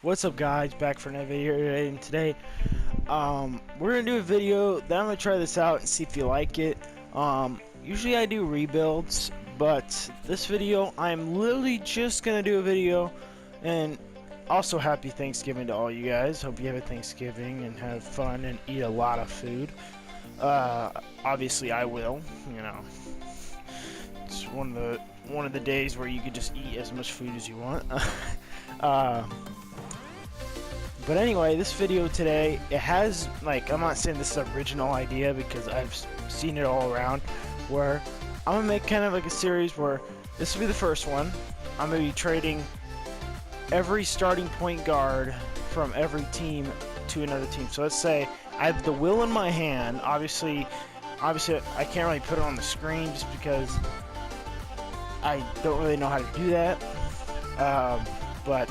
What's up, guys? Back for another video today, and today we're gonna do a video that I'm gonna try this out and see if you like it. Usually I do rebuilds, but this video I'm literally just gonna do a video. And also happy Thanksgiving to all you guys. Hope you have a Thanksgiving and have fun and eat a lot of food. Obviously I will, you know. It's one of the days where you can just eat as much food as you want. But anyway, this video today, it has, like, I'm not saying this is an original idea because I've seen it all around, where I'm gonna make kind of like a series where this will be the first one. I'm gonna be trading every starting point guard from every team to another team. So let's say I have the will in my hand. Obviously I can't really put it on the screen just because I don't really know how to do that. But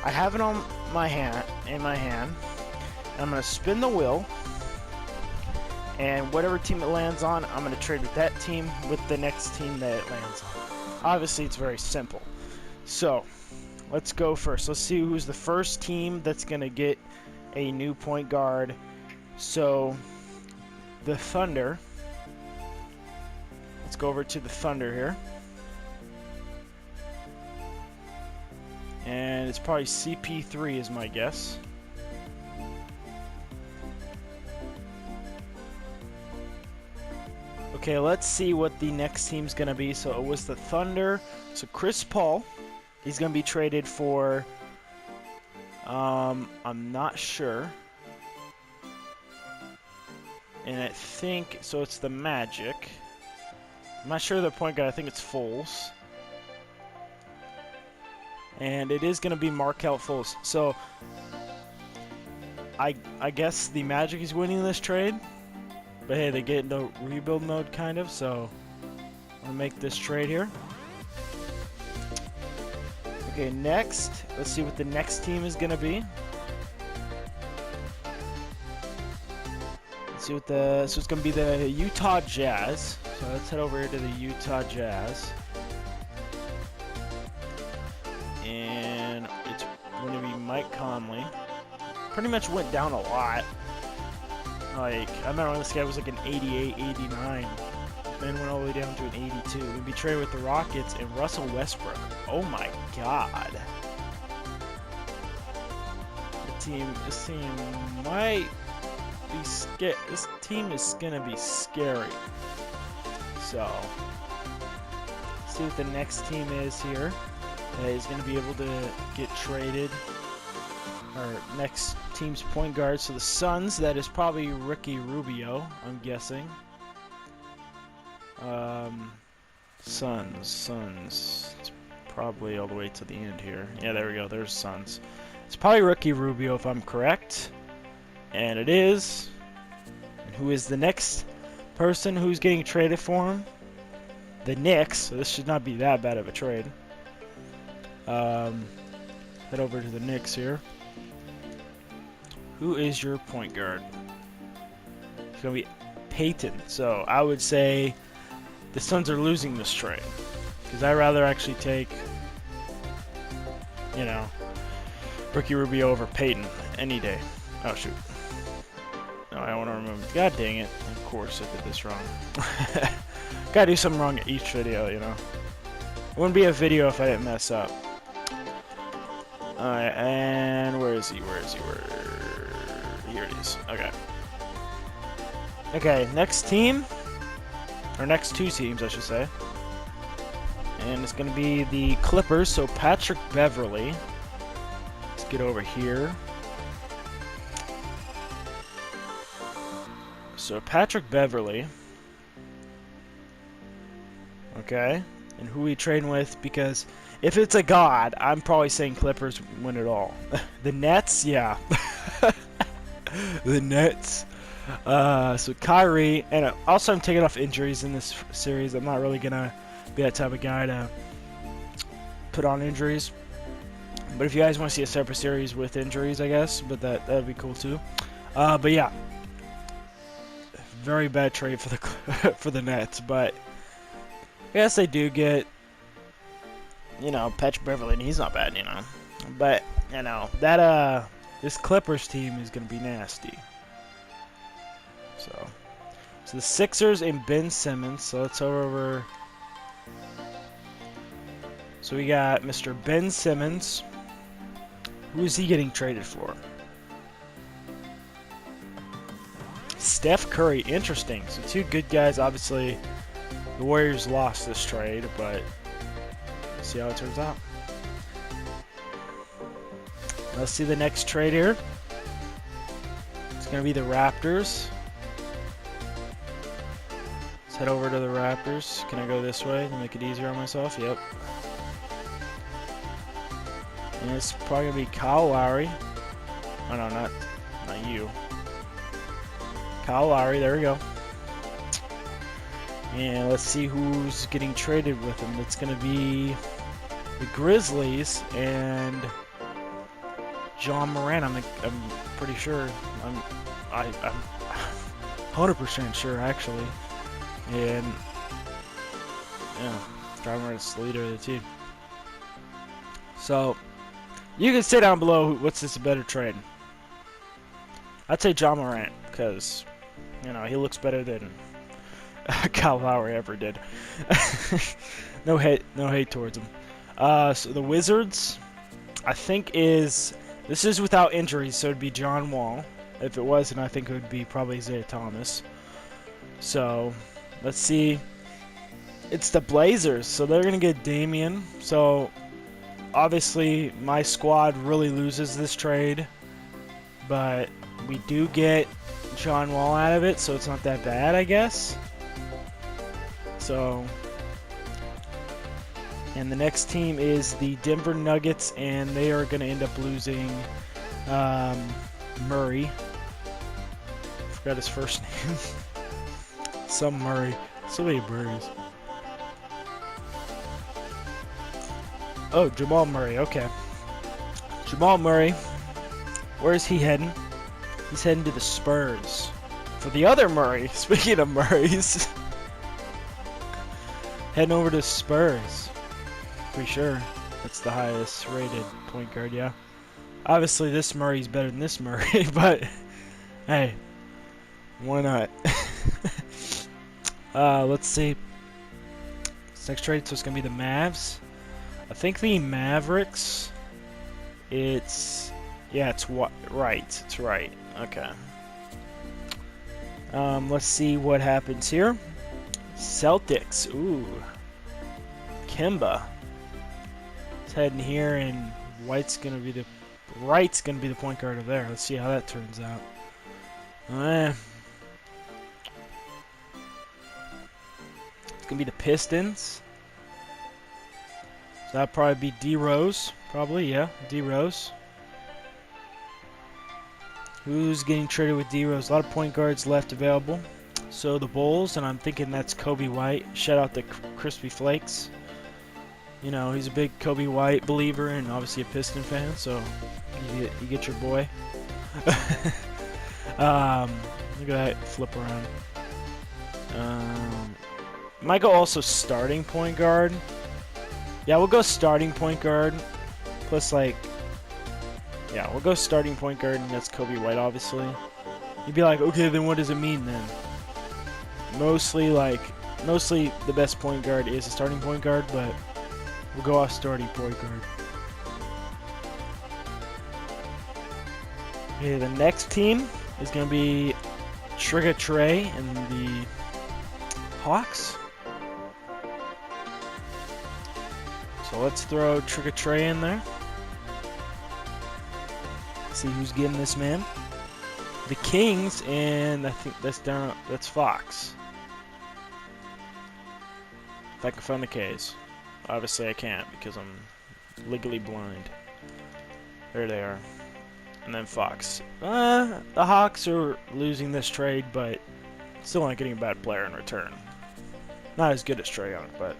I have it on my hand, and I'm gonna spin the wheel, and whatever team it lands on, I'm gonna trade with that team with the next team that it lands on. Obviously, it's very simple. So let's go first. Let's see who's the first team that's gonna get a new point guard. So the Thunder. Let's go over to the Thunder here. And it's probably CP3 is my guess. Okay, let's see what the next team's gonna be. So it was the Thunder. So Chris Paul, he's gonna be traded for I'm not sure. And I think so it's the Magic. I'm not sure of the point guard, I think it's Foles. And it is going to be Markelle Fultz. So I guess the Magic is winning this trade. But hey, they get into rebuild mode kind of. So I'm going to make this trade here. Okay, next. Let's see what the next team is going to be. Let's see what so it's going to be the Utah Jazz. So let's head over here to the Utah Jazz. And it's going to be Mike Conley. Pretty much went down a lot. Like, I remember when this guy was like an 88, 89. Then went all the way down to an 82. We'll be traded with the Rockets and Russell Westbrook. Oh my god. This team might be scared. This team is going to be scary. So, let's see what the next team is here. Is going to be able to get traded. Our next team's point guard. So the Suns, that is probably Ricky Rubio, I'm guessing. Suns. It's probably all the way to the end here. Yeah, there we go. There's Suns. It's probably Ricky Rubio if I'm correct. And it is. And who is the next person who's getting traded for him? The Knicks. So this should not be that bad of a trade. Head over to the Knicks here. Who is your point guard? It's going to be Peyton. So I would say the Suns are losing this trade. Because I'd rather actually take, you know, Ricky Rubio over Peyton any day. Oh, shoot. No, I don't want to remember. God dang it. Of course I did this wrong. Gotta do something wrong at each video, you know. It wouldn't be a video if I didn't mess up. Alright, and where is he? Here it is. Okay. Okay, next team. Or next two teams, I should say. And it's going to be the Clippers, so Patrick Beverley. Let's get over here. So Patrick Beverley. Okay. And who we trading with, because if it's a god, I'm probably saying Clippers win it all. The Nets, yeah. The Nets. So Kyrie, and also I'm taking off injuries in this series. I'm not really going to be that type of guy to put on injuries. But if you guys want to see a separate series with injuries, I guess, but that would be cool too. But yeah. Very bad trade for the for the Nets, but I guess they do get, you know, Patrick Beverley, and he's not bad, you know. But I know that this Clippers team is gonna be nasty. So the Sixers and Ben Simmons. So let's go over. So we got Mr. Ben Simmons. Who is he getting traded for? Steph Curry. Interesting. So two good guys. Obviously, the Warriors lost this trade, but let's see how it turns out. Let's see the next trade here. It's going to be the Raptors. Let's head over to the Raptors. Can I go this way to make it easier on myself? Yep. And it's probably going to be Kyle Lowry. Oh, no, not you. Kyle Lowry, there we go. And let's see who's getting traded with him. It's going to be the Grizzlies and John Moran. I'm pretty sure. I'm 100% sure, actually. And yeah, John Moran's the leader of the team. So you can say down below what's this a better trade. I'd say John Morant because you know he looks better than Kyle Lowry ever did. No hate towards him. So the Wizards, I think this is without injuries, so it'd be John Wall. If it wasn't, I think it would be probably Isaiah Thomas. So let's see. It's the Blazers, so they're gonna get Damian. So obviously my squad really loses this trade, but we do get John Wall out of it, so it's not that bad, I guess. So, and the next team is the Denver Nuggets, and they are going to end up losing Murray. Forgot his first name. Some Murray. So many Murrays. Oh, Jamal Murray. Okay. Jamal Murray. Where's he heading? He's heading to the Spurs. For the other Murray. Speaking of Murrays. Heading over to Spurs. Pretty sure that's the highest rated point guard, yeah. Obviously this Murray's better than this Murray, but hey, why not? Let's see. This next trade, so it's gonna be the Mavs. I think the Mavericks. It's right. It's right. Okay. Let's see what happens here. Celtics. Ooh. Kemba. It's heading here, and Right's gonna be the point guard over there. Let's see how that turns out. It's gonna be the Pistons. So that'd probably be D Rose. Probably, yeah, D Rose. Who's getting traded with D Rose? A lot of point guards left available. So the Bulls, and I'm thinking that's Kobe White. Shout out to Crispy Flakes. You know, he's a big Kobe White believer and obviously a Piston fan, so you get your boy. Look at that flip around. Might go also starting point guard. Yeah, we'll go starting point guard. Plus, like, yeah, we'll go starting point guard, and that's Kobe White, obviously. You'd be like, okay, then what does it mean then? Mostly the best point guard is a starting point guard, but we'll go off starting point guard. Okay, the next team is going to be Trigger Trey and the Hawks. So let's throw Trigger Trey in there. See who's getting this man. The Kings, and I think that's Fox. If I can find the K's. Obviously I can't because I'm legally blind. There they are. And then Fox. The Hawks are losing this trade, but still not getting a bad player in return. Not as good as Trae Young, but...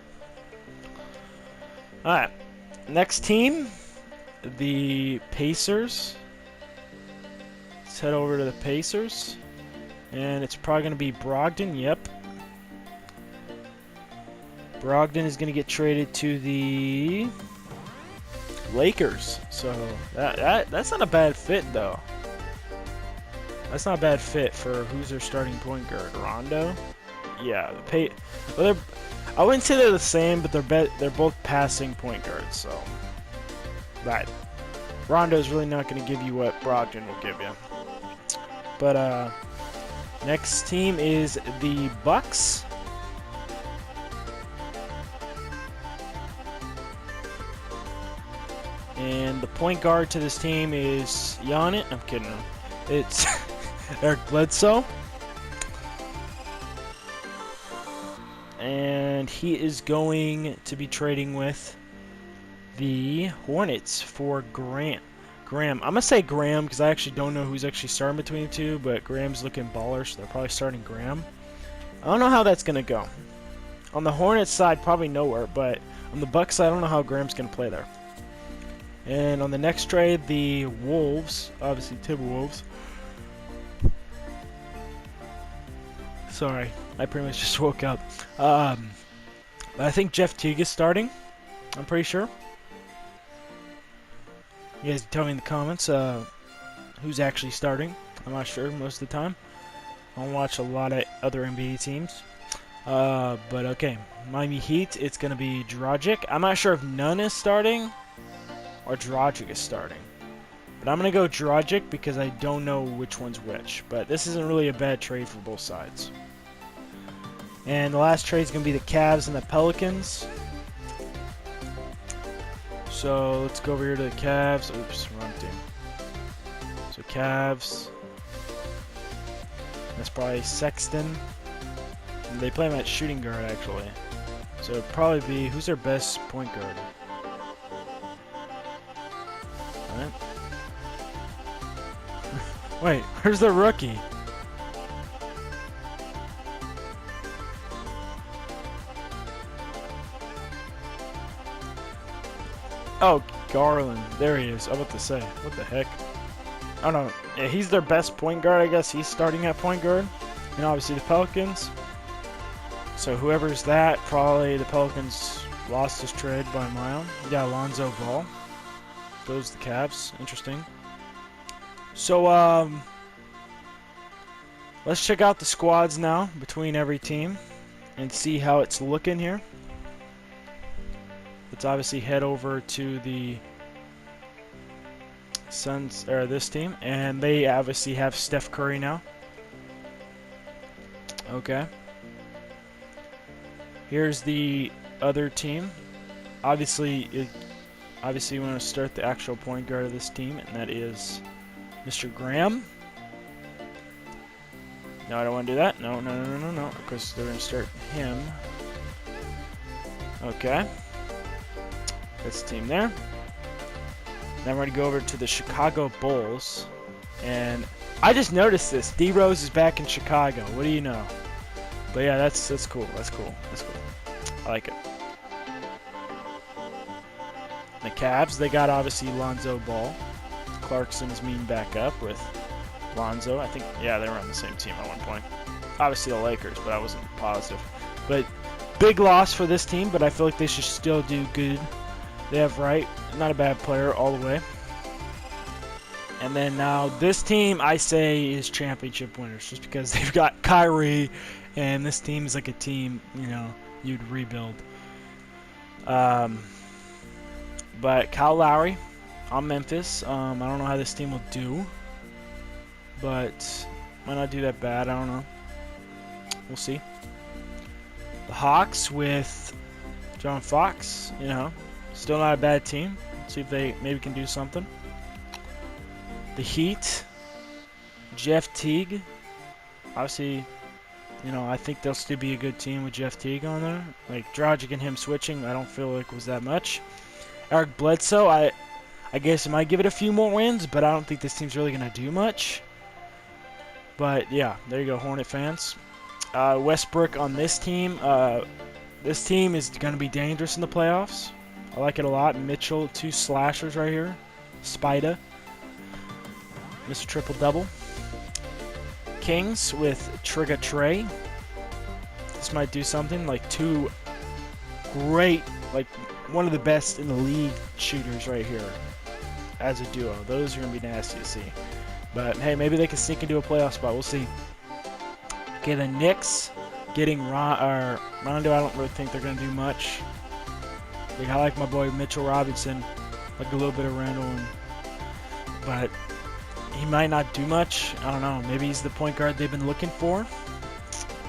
Alright. Next team, the Pacers. Let's head over to the Pacers. And it's probably going to be Brogdon, yep. Brogdon is going to get traded to the Lakers. So that's not a bad fit though. That's not a bad fit for who's their starting point guard. Rondo. Yeah, well, I wouldn't say they're the same, but they're both passing point guards. So, right. Rondo's really not going to give you what Brogdon will give you. But next team is the Bucks. And the point guard to this team is Giannis. I'm kidding. It's Eric Bledsoe. And he is going to be trading with the Hornets for Graham. I'm going to say Graham because I actually don't know who's actually starting between the two, but Graham's looking baller, so they're probably starting Graham. I don't know how that's going to go. On the Hornets side, probably nowhere, but on the Bucks side, I don't know how Graham's going to play there. And on the next trade, the Wolves, obviously Timberwolves. Sorry, I pretty much just woke up. I think Jeff Teague is starting. I'm pretty sure. You guys tell me in the comments who's actually starting. I'm not sure most of the time. I don't watch a lot of other NBA teams. But okay, Miami Heat, it's going to be Dragic. I'm not sure if Nunn is starting or Dragic is starting. But I'm going to go Dragic because I don't know which one's which. But this isn't really a bad trade for both sides. And the last trade is going to be the Cavs and the Pelicans. So let's go over here to the Cavs. Oops, wrong team. So Cavs. That's probably Sexton. And they play him at shooting guard actually. So it'd probably be, who's their best point guard? Alright. Wait, where's the rookie? Oh, Garland. There he is. I was about to say, what the heck? I don't know. Yeah, he's their best point guard, I guess. He's starting at point guard. And obviously the Pelicans. So whoever's that, probably the Pelicans lost his trade by a mile. Yeah, Lonzo Ball. Goes the Cavs. Interesting. So, let's check out the squads now between every team and see how it's looking here. Let's obviously head over to the Suns, or this team, and they obviously have Steph Curry now. Okay. Here's the other team. Obviously, you want to start the actual point guard of this team, and that is Mr. Graham. No, I don't want to do that. No. Of course, they're going to start him. Okay. That's the team there. Then we're going to go over to the Chicago Bulls. And I just noticed this. D Rose is back in Chicago. What do you know? But yeah, that's cool. That's cool. I like it. The Cavs, they got obviously Lonzo Ball. Clarkson's mean back up with Lonzo. I think, yeah, they were on the same team at one point. Obviously the Lakers, but I wasn't positive. But big loss for this team, but I feel like they should still do good. They have Wright, not a bad player all the way. And then now this team, I say, is championship winners just because they've got Kyrie, and this team is like a team, you know, you'd rebuild. But Kyle Lowry on Memphis. I don't know how this team will do, but might not do that bad. I don't know. We'll see. The Hawks with John Fox, you know, still not a bad team. See if they maybe can do something. The Heat, Jeff Teague. Obviously, you know, I think they'll still be a good team with Jeff Teague on there. Like Dragic and him switching, I don't feel like was that much. Eric Bledsoe, I guess I might give it a few more wins, but I don't think this team's really going to do much. But yeah, there you go, Hornet fans. Westbrook on this team. This team is going to be dangerous in the playoffs. I like it a lot. Mitchell, 2 slashers right here. Spida. Mr. Triple Double. Kings with Trigger Trey. This might do something. Like 2 great, like one of the best in the league shooters right here as a duo. Those are going to be nasty to see. But, hey, maybe they can sneak into a playoff spot. We'll see. Okay, the Knicks getting Rondo. I don't really think they're going to do much. I like my boy Mitchell Robinson. Like a little bit of Randall. But he might not do much. I don't know. Maybe he's the point guard they've been looking for.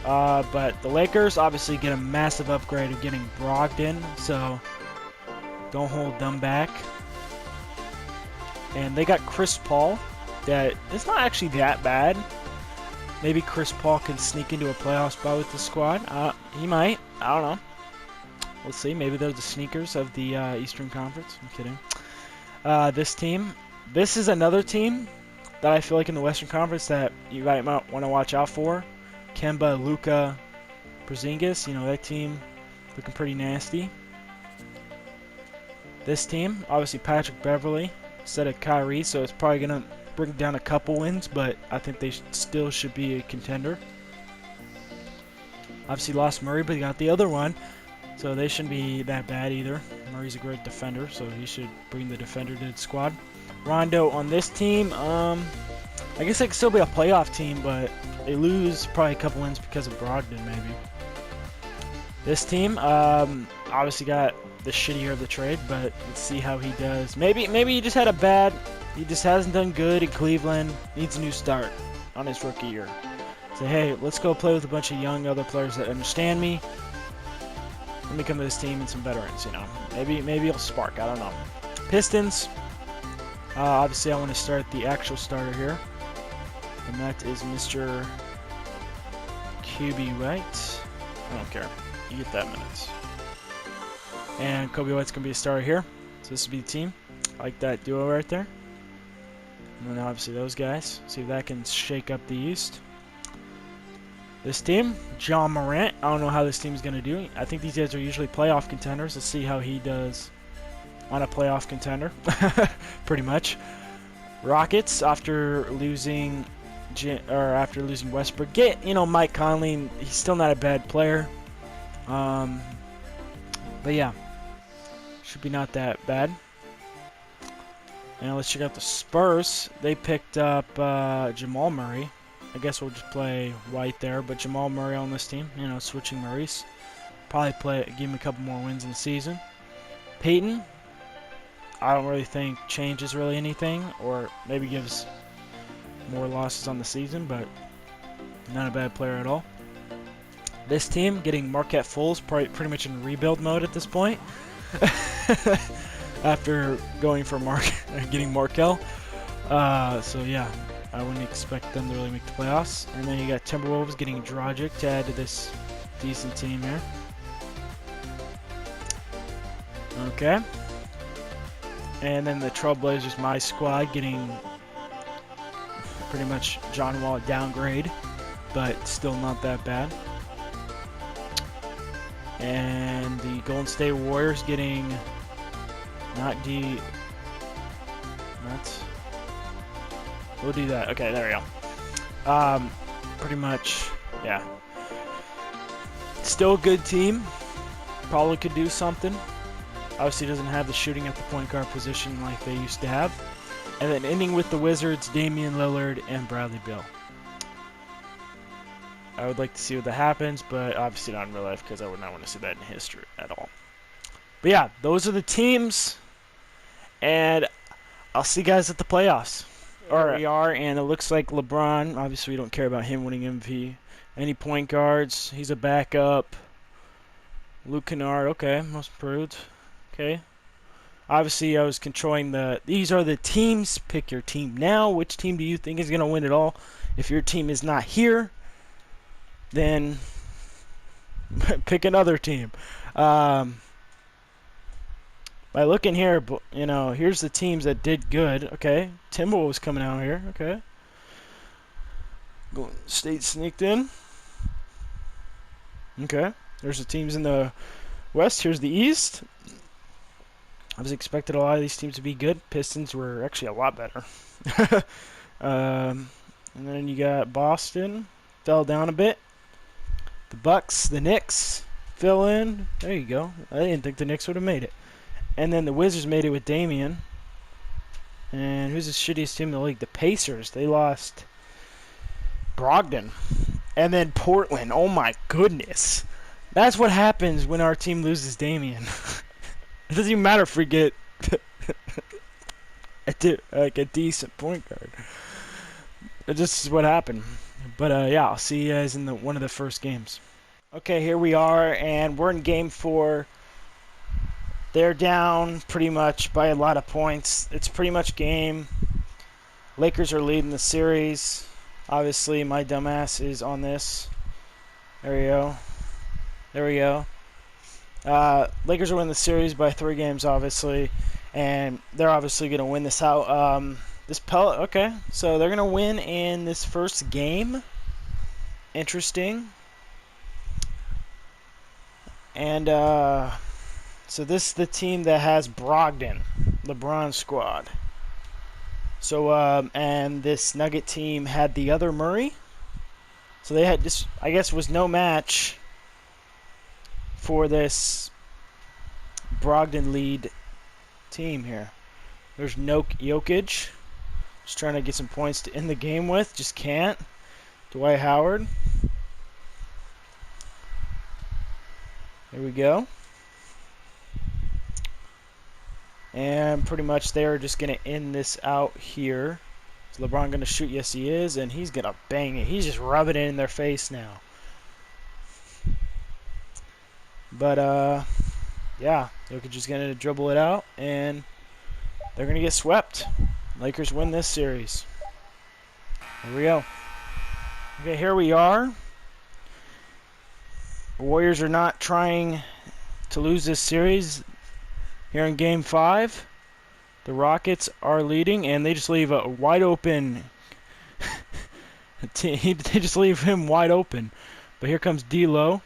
But the Lakers obviously get a massive upgrade of getting Brogdon. So don't hold them back. And they got Chris Paul. That it's not actually that bad. Maybe Chris Paul can sneak into a playoff spot with the squad. He might. I don't know. We'll see. Maybe they're the sneakers of the Eastern Conference. I'm kidding. This team. This is another team that I feel like in the Western Conference that you might want to watch out for. Kemba, Luka, Porzingis. You know, that team looking pretty nasty. This team, obviously Patrick Beverly instead of Kyrie, so it's probably going to bring down a couple wins, but I think they still should be a contender. Obviously lost Murray, but he got the other one, so they shouldn't be that bad either. Murray's a great defender, so he should bring the defender to the squad. Rondo on this team, I guess they could still be a playoff team, but they lose probably a couple wins because of Brogdon, maybe. This team, obviously got the shitty year of the trade, but let's see how he does. Maybe he just had a bad. He just hasn't done good in Cleveland. Needs a new start on his rookie year. Say, hey, let's go play with a bunch of young other players that understand me. Let me come to this team and some veterans, you know. Maybe it'll spark. I don't know. Pistons. Obviously, I want to start the actual starter here. And that is Mr. QB White. I don't care. You get that minutes. And Kobe White's going to be a starter here. So this will be the team. I like that duo right there. And then obviously those guys. See if that can shake up the East. This team, John Morant. I don't know how this team's going to do. I think these guys are usually playoff contenders. Let's see how he does on a playoff contender. Pretty much. Rockets, after losing Westbrook, get, you know, Mike Conley. He's still not a bad player. But yeah, should be not that bad. And let's check out the Spurs. They picked up Jamal Murray. I guess we'll just play White there, but Jamal Murray on this team. You know, switching Murrays. Probably give him a couple more wins in the season. Peyton, I don't really think changes really anything, or maybe gives more losses on the season, but not a bad player at all. This team getting Marquette Fultz, pretty much in rebuild mode at this point. After going for getting Markel. So yeah, I wouldn't expect them to really make the playoffs. And then you got Timberwolves getting Dragic to add to this decent team here. Okay. And then the Trailblazers, my squad, getting pretty much John Wall downgrade, but still not that bad. And the Golden State Warriors getting we'll do that. Okay, there we go. Pretty much, yeah. Still a good team. Probably could do something. Obviously doesn't have the shooting at the point guard position like they used to have. And then ending with the Wizards, Damian Lillard and Bradley Beal. I would like to see what that happens, but obviously not in real life because I would not want to see that in history at all. But yeah, those are the teams, and I'll see you guys at the playoffs. There we are, and it looks like LeBron, obviously we don't care about him winning MVP. Any point guards, he's a backup. Luke Kennard, okay, most improved. Okay. Obviously, I was controlling these are the teams. Pick your team now. Which team do you think is going to win it all? If your team is not here, then pick another team. By looking here, you know, here's the teams that did good. Okay, Timberwolves coming out here. Okay, Golden State sneaked in. Okay, there's the teams in the West. Here's the East. I was expecting a lot of these teams to be good. Pistons were actually a lot better. And then you got Boston, fell down a bit. The Bucks, the Knicks, fill in. There you go. I didn't think the Knicks would have made it. And then the Wizards made it with Damian. And who's the shittiest team in the league? The Pacers. They lost Brogdon. And then Portland. Oh my goodness. That's what happens when our team loses Damian. It doesn't even matter if we get a decent point guard. This is what happened. But yeah, I'll see you guys in one of the first games. Okay, here we are, and we're in game 4. They're down pretty much by a lot of points. It's pretty much game. Lakers are leading the series. Obviously, my dumbass is on this. There we go. There we go. Lakers are winning the series by 3 games, obviously, and they're obviously going to win this out. Okay, so they're going to win in this first game. Interesting. And so this is the team that has Brogdon, LeBron squad. So and this Nugget team had the other Murray. So they had this, I guess, was no match for this Brogdon lead team here. There's no Jokic. Just trying to get some points to end the game with. Just can't. Dwight Howard. There we go. And pretty much they're just going to end this out here. Is LeBron going to shoot? Yes, he is. And he's going to bang it. He's just rubbing it in their face now. But, yeah. Jokic is going to dribble it out. And they're going to get swept. Lakers win this series. Here we go. Okay, here we are. The Warriors are not trying to lose this series. Here in Game 5, the Rockets are leading, and they just leave a wide open. They just leave him wide open. But here comes D'Lo,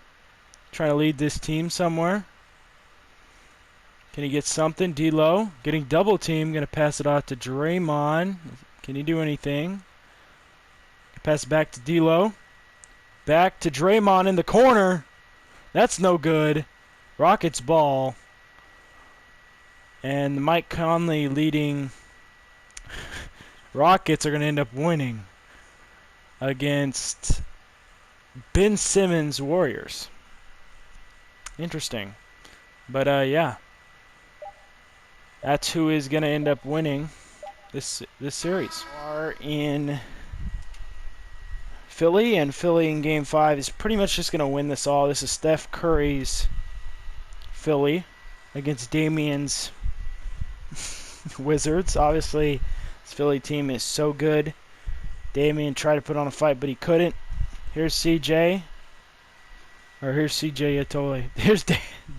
trying to lead this team somewhere. Can he get something? D'Lo getting double teamed. Going to pass it out to Draymond. Can he do anything? Pass it back to D'Lo. Back to Draymond in the corner. That's no good. Rockets ball. And Mike Conley leading Rockets are going to end up winning against Ben Simmons Warriors. Interesting. But yeah. That's who is going to end up winning this series. Are in Philly, and Philly in Game 5 is pretty much just going to win this all. This is Steph Curry's Philly against Damian's Wizards. Obviously, this Philly team is so good. Damian tried to put on a fight, but he couldn't. Here's CJ. Or here's CJ Atoli. Here's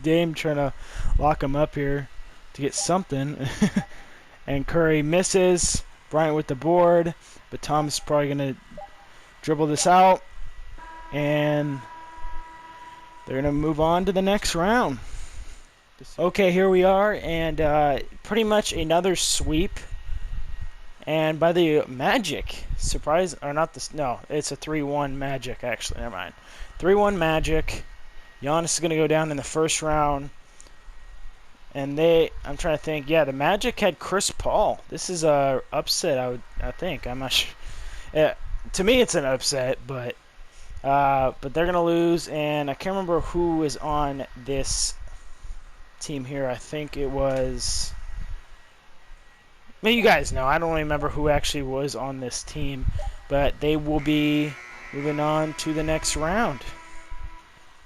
Dame trying to lock him up here to get something. And Curry misses. Bryant with the board. But Thomas is probably going to dribble this out. And they're going to move on to the next round. Okay, here we are. And pretty much another sweep. And by the Magic. Surprise. Or not this. No, it's a 3-1 Magic, actually. Never mind. 3-1 Magic. Giannis is going to go down in the first round. And I'm trying to think. Yeah, the Magic had Chris Paul. This is a upset. I think. I'm not sure. To me, it's an upset, but they're gonna lose. And I can't remember who is on this team here. I think it was. Maybe you guys know. I don't remember who actually was on this team, but they will be moving on to the next round.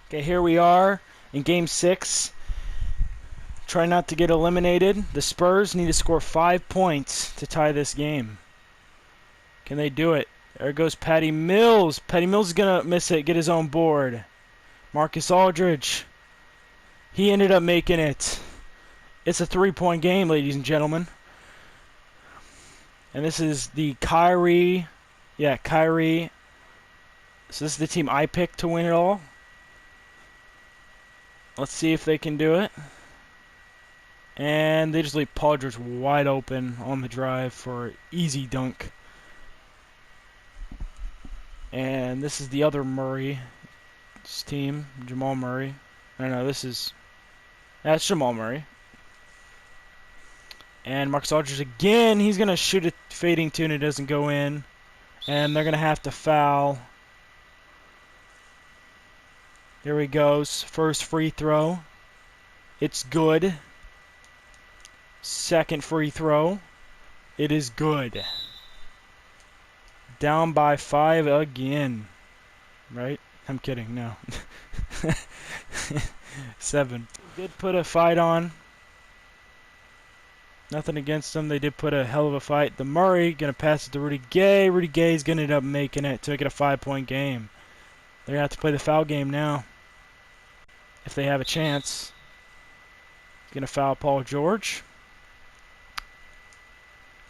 Okay, here we are in Game 6. Try not to get eliminated. The Spurs need to score 5 points to tie this game. Can they do it? There goes Patty Mills. Patty Mills is going to miss it, get his own board. Marcus Aldridge. He ended up making it. It's a 3-point game, ladies and gentlemen. And this is the Kyrie. Yeah, Kyrie. So this is the team I picked to win it all. Let's see if they can do it. And they just leave Paul George wide open on the drive for an easy dunk. And this is the other Murray team, Jamal Murray. No, this is... That's Jamal Murray. And Marcus Aldridge again. He's going to shoot a fading two and it doesn't go in. And they're going to have to foul. Here he goes. First free throw. It's good. Second free throw. It is good. Down by 5 again. Right? I'm kidding. No. 7. Did put a fight on. Nothing against them. They did put a hell of a fight. The Murray going to pass it to Rudy Gay. Rudy Gay is going to end up making it to make it a 5-point game. They're going to have to play the foul game now. If they have a chance. He's going to foul Paul George.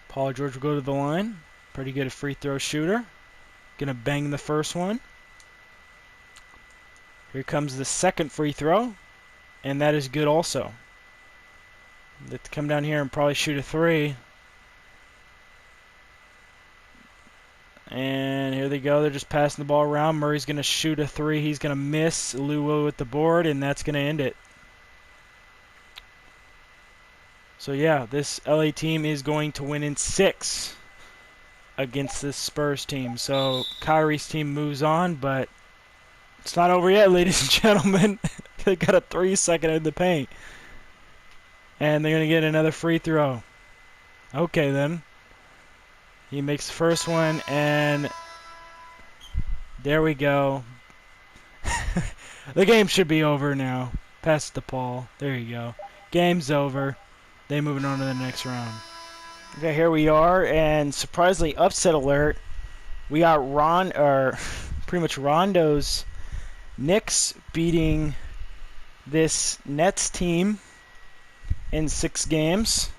Paul George will go to the line. Pretty good free throw shooter. Going to bang the first one. Here comes the second free throw. And that is good also. They have to come down here and probably shoot a 3. And here they go. They're just passing the ball around. Murray's going to shoot a 3. He's going to miss. Luo with the board, and that's going to end it. So, yeah, this LA team is going to win in 6 against this Spurs team. So, Kyrie's team moves on, but it's not over yet, ladies and gentlemen. They got a 3-second in the paint. And they're going to get another free throw. Okay, then. He makes the first one, and there we go. The game should be over now. Pass it to Paul. There you go. Game's over. They moving on to the next round. Okay, here we are, and surprisingly, upset alert. We got pretty much Rondo's Knicks beating this Nets team in 6 games.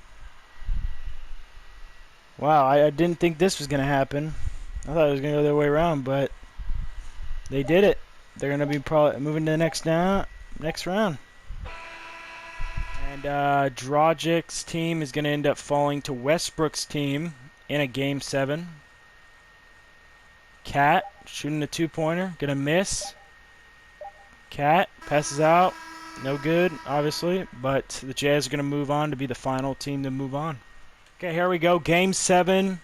Wow, I didn't think this was going to happen. I thought it was going to go the other way around, but they did it. They're going to be probably moving to the next round. And Dragic's team is going to end up falling to Westbrook's team in a Game 7. Cat shooting a 2-pointer, going to miss. Cat passes out. No good, obviously, but the Jazz are going to move on to be the final team to move on. Okay, here we go. Game 7.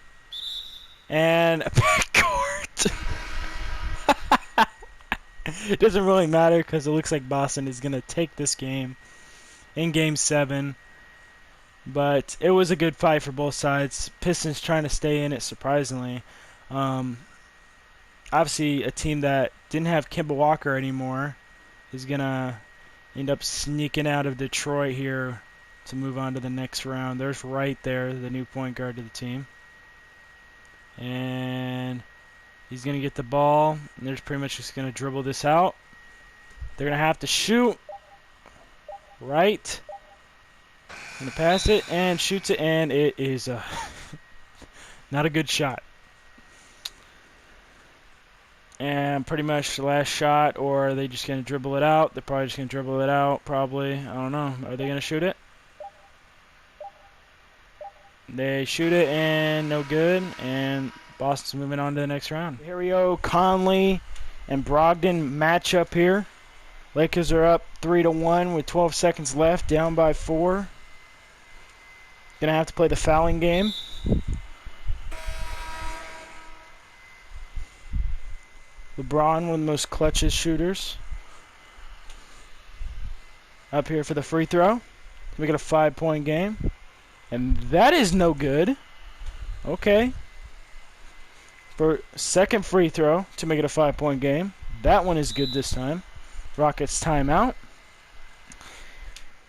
And a backcourt. It doesn't really matter because it looks like Boston is going to take this game in Game 7. But it was a good fight for both sides. Pistons trying to stay in it, surprisingly. Obviously, a team that didn't have Kemba Walker anymore is going to end up sneaking out of Detroit here to move on to the next round. There's right there, the new point guard to the team. And he's going to get the ball. And they're pretty much just going to dribble this out. They're going to have to shoot. Right. Going to pass it and shoots it, and it is not a good shot. And pretty much the last shot, or are they just going to dribble it out? They're probably just going to dribble it out, probably. I don't know. Are they going to shoot it? They shoot it, and no good. And Boston's moving on to the next round. Here we go. Conley and Brogdon match up here. Lakers are up 3-1 with 12 seconds left, down by 4. Going to have to play the fouling game. LeBron, one of the most clutchest shooters. Up here for the free throw. We got a 5-point game. And that is no good. Okay. For second free throw to make it a 5-point game. That one is good this time. Rockets timeout.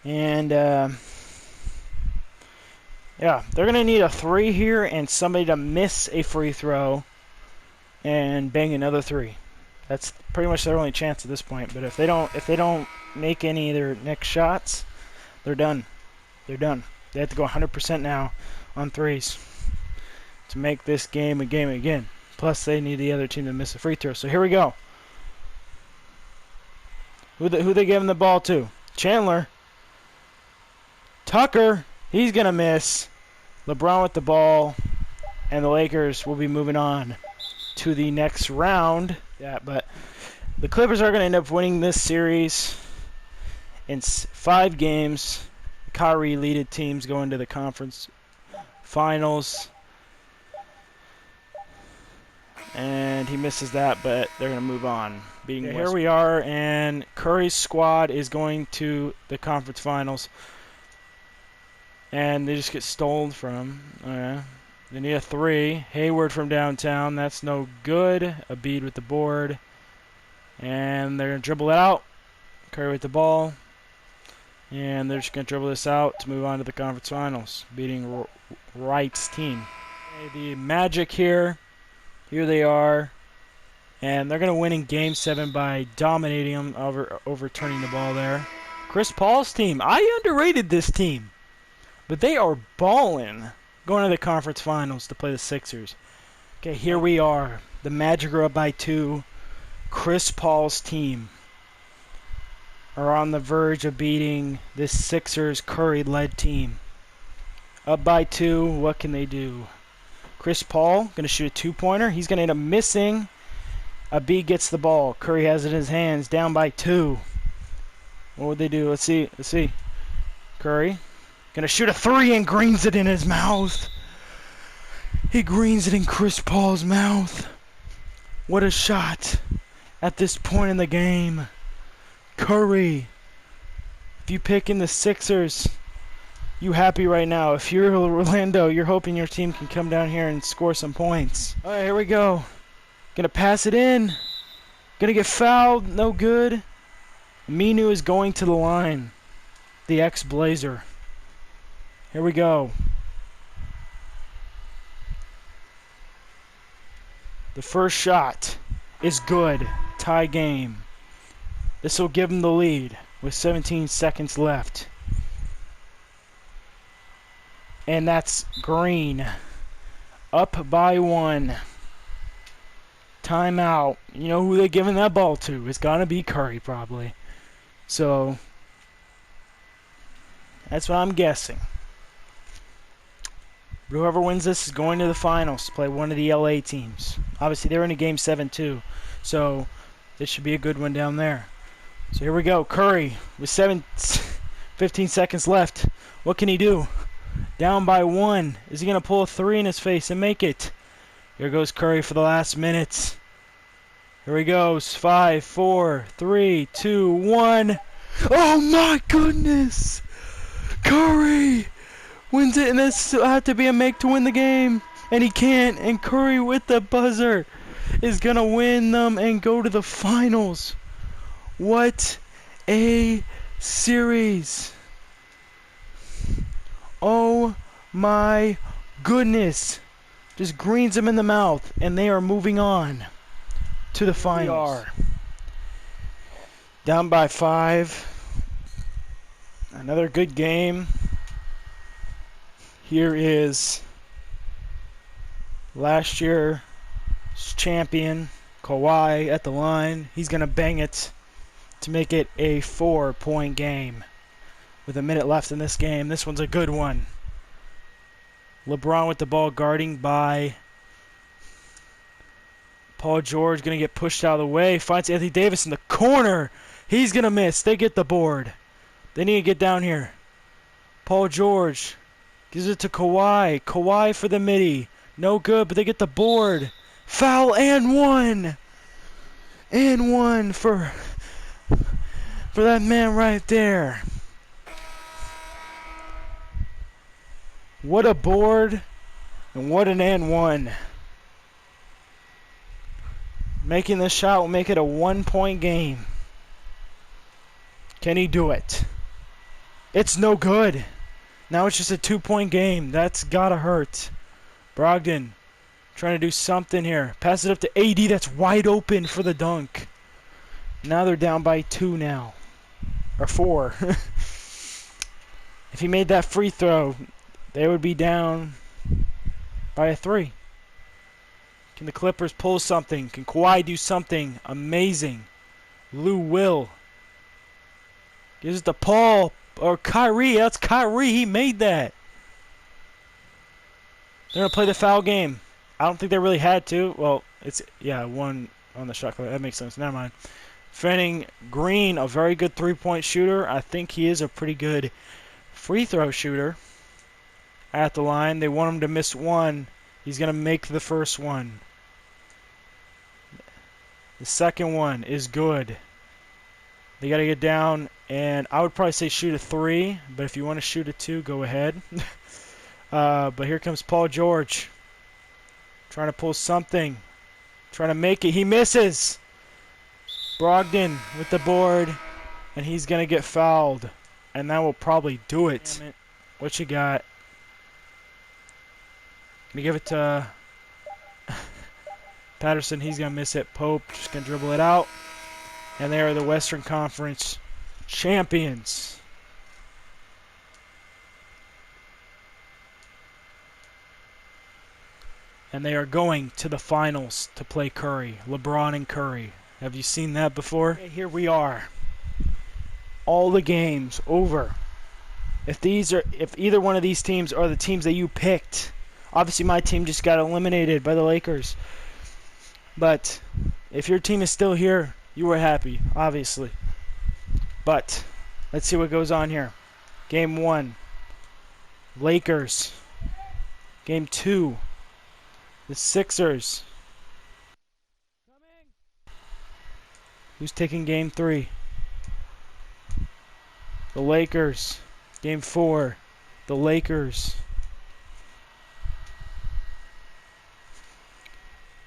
And, yeah, they're going to need a 3 here and somebody to miss a free throw and bang another 3. That's pretty much their only chance at this point. But if they don't make any of their next shots, they're done. They're done. They have to go 100% now on 3s to make this game a game again. Plus, they need the other team to miss a free throw. So here we go. Who they giving the ball to? Chandler. Tucker. He's gonna miss. LeBron with the ball, and the Lakers will be moving on to the next round. Yeah, but the Clippers are going to end up winning this series in 5 games. Kyrie-leaded teams go into the conference finals. And he misses that, but they're going to move on. Okay, here we are, and Curry's squad is going to the conference finals. And they just get stolen from. They need a 3. Hayward from downtown. That's no good. Abid with the board. And they're going to dribble it out. Curry with the ball. And they're just going to dribble this out to move on to the conference finals, beating Wright's team. Okay, the Magic here. Here they are. And they're going to win in Game 7 by dominating them, overturning the ball there. Chris Paul's team. I underrated this team. But they are balling. Going to the conference finals to play the Sixers. Okay, here we are. The Magic are up by 2. Chris Paul's team are on the verge of beating this Sixers Curry-led team. Up by 2. What can they do? Chris Paul going to shoot a 2-pointer. He's going to end up missing. Abid gets the ball. Curry has it in his hands. Down by 2. What would they do? Let's see. Curry going to shoot a 3 and greens it in his mouth. He greens it in Chris Paul's mouth. What a shot at this point in the game. Curry, if you pick in the Sixers, you happy right now. If you're Orlando, you're hoping your team can come down here and score some points. All right, here we go. Gonna pass it in. Gonna get fouled. No good. Aminu is going to the line. The ex-Blazer. Here we go. The first shot is good. Tie game. This will give him the lead with 17 seconds left. And that's Green. Up by 1. Timeout. You know who they're giving that ball to? It's gonna be Curry probably. So that's what I'm guessing. Whoever wins this is going to the finals to play one of the LA teams. Obviously, they're in a Game 7 too, so this should be a good one down there. So here we go. Curry with 15 seconds left. What can he do? Down by 1. Is he going to pull a 3 in his face and make it? Here goes Curry for the last minutes. Here he goes. 5, 4, 3, 2, 1. Oh my goodness! Curry wins it, and this had to be a make to win the game. And he can't. And Curry with the buzzer is going to win them and go to the finals. What a series. Oh my goodness. Just greens him in the mouth, and they are moving on to the finals. Down by 5. Another good game. Here is last year's champion, Kawhi, at the line. He's going to bang it to make it a 4-point game. With a minute left in this game. This one's a good one. LeBron with the ball, guarding by Paul George. Going to get pushed out of the way. Finds Anthony Davis in the corner. He's going to miss. They get the board. They need to get down here. Paul George gives it to Kawhi. Kawhi for the midi. No good, but they get the board. Foul and 1. And 1 for that man right there. What a board, and what an and 1. Making this shot will make it a 1-point game. Can he do it? It's no good. Now it's just a 2-point game. That's gotta hurt. Brogdon trying to do something here. Pass it up to AD. That's wide open for the dunk. Now they're down by 2 now. Or 4. If he made that free throw, they would be down by a 3. Can the Clippers pull something? Can Kawhi do something amazing? Lou Will gives it to Paul or Kyrie. That's Kyrie. He made that. They're going to play the foul game. I don't think they really had to. Well, it's, 1 on the shot clock. That makes sense. Never mind. Fanning Green, a very good 3-point shooter. I think he is a pretty good free throw shooter. at the line. They want him to miss one. He's going to make the first one. The second one is good. They got to get down, and I would probably say shoot a 3, but if you want to shoot a 2, go ahead. But here comes Paul George. Trying to pull something. Trying to make it. He misses. Brogdon with the board, and he's going to get fouled. And that will probably do it. What you got? Gonna give it to Patterson. He's going to miss it. Pope just going to dribble it out. And they are the Western Conference champions. And they are going to the finals to play Curry. LeBron and Curry. Have you seen that before? Okay, here we are. All the games over. If either one of these teams are the teams that you picked, obviously my team just got eliminated by the Lakers. But if your team is still here, you were happy, obviously. But let's see what goes on here. Game 1, Lakers. Game 2, the Sixers. Who's taking Game 3? The Lakers. Game 4, the Lakers.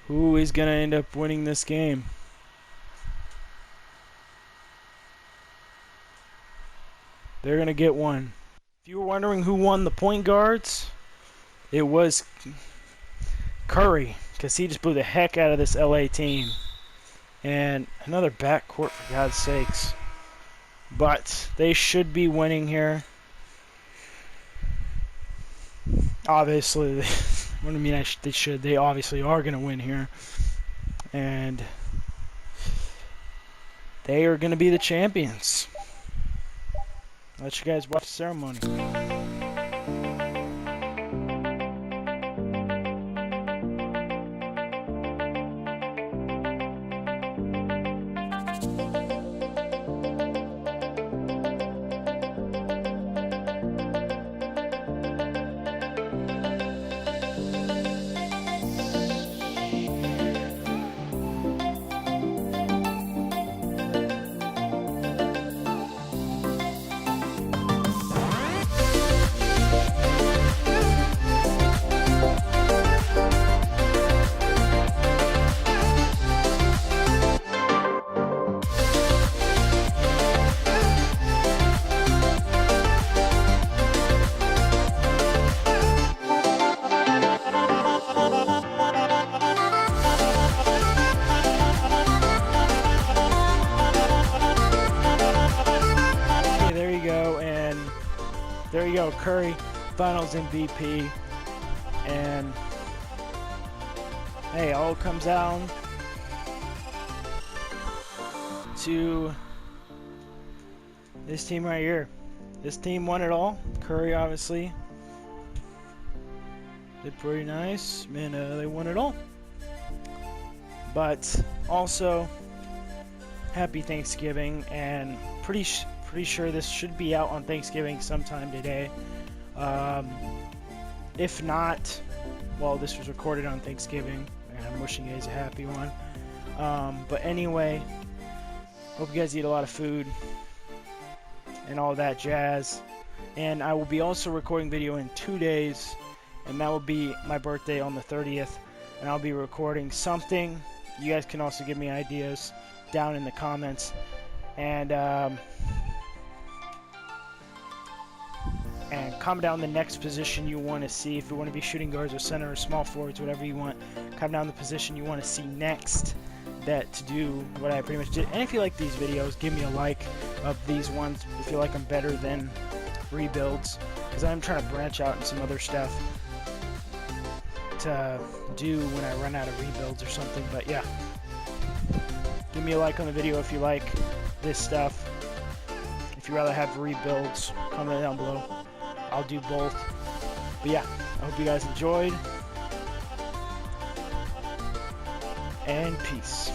Who is going to end up winning this game? They're going to get one. If you were wondering who won the point guards, it was Curry, because he just blew the heck out of this LA team. And another backcourt, for God's sakes. But they should be winning here. Obviously, they should. They obviously are going to win here. And they are going to be the champions. I'll let you guys watch the ceremony. There you go, Curry, Finals MVP, and hey, all comes down to this team right here. This team won it all. Curry obviously did pretty nice, and they won it all. But also, happy Thanksgiving, and pretty sure this should be out on Thanksgiving sometime today. If not, well, this was recorded on Thanksgiving, and I'm wishing you guys a happy one. But anyway, hope you guys eat a lot of food and all that jazz. And I will be also recording video in 2 days, and that will be my birthday on the 30th, and I'll be recording something. You guys can also give me ideas down in the comments, and comment down the next position you want to see. If you want to be shooting guards or center or small forwards, whatever you want, comment down the position you want to see next, that to do what I pretty much did. And if you like these videos, give me a like of these ones if you like them better than rebuilds, because I'm trying to branch out in some other stuff to do when I run out of rebuilds or something. But yeah, give me a like on the video if you like this stuff. If you rather have rebuilds, comment down below. I'll do both. But yeah, I hope you guys enjoyed, and peace.